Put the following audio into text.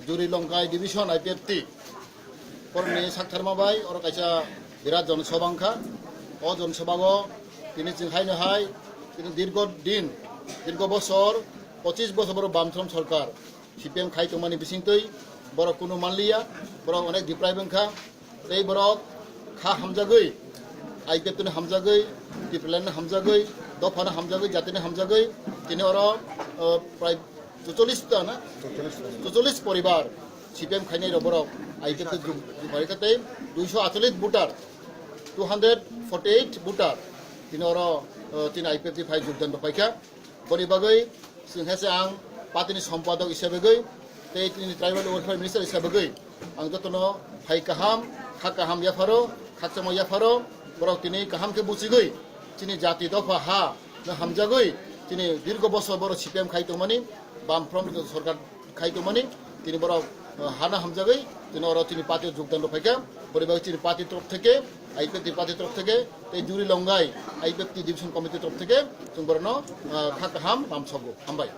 জুরি লঙ্কাই division IPFT পরনি সাকথারমাबाय और कायसा बिराद जनसभा अंखा ओ जनसभागो তিনি চিংহাইনো হাই কিন্তু দীর্ঘ বছর 25 বছর বড় বামফ্রম সরকার সিপিএম খাইতমানি বিসিংতৈ বড় কোনো মানলিয়া বড় অনেক ডিপ্রাইভ अंखा এই বড় খা হামজাগৈ আইপিএফটি হামজাগৈ টিপ্লেন হামজাগৈ দফানো হামজাগৈ জাতিনে হামজাগৈ তিনি ওর প্রায় 44টা না 44 পরিবার সিপিএম খাইনাই বড় আইপিএফটি বাড়িতে 248 ভোটার 248 ভোটার তিনি ওর তিনি আইপিএফটি ফাই যোগদাन পাইখা বনি বাগৈ जोंहासे आं पार्टीनि सम्पादक हिसाबै তিনি ट्राइबल वेलफेयर मिनिस्टार हिसाबै आं जतनो फाइ काहाम खा काहाम याफारो खाचमा याफारो बरक তিনি काहामके बुचिगै তিনি জাতি দফা হা হামজাগৈ তিনি দীর্ঘ বছর বড় সিপিএম খাইতমানি বামফ্রম সরকার খাইতমানি তিনি বড় হানা হামজাগৈ তিনি ওর তিনি পার্টি যোগদান পাইখা বরিবাগ তিনি পার্টি তরফ থেকে আইপিএফটি পার্টি তরফ থেকে এই জুরি লঙ্গাই আইপিএফটি ডিভিশন কমিটির তরফ থেকে जों बरनो खा काहाम बामसगो हामबाय।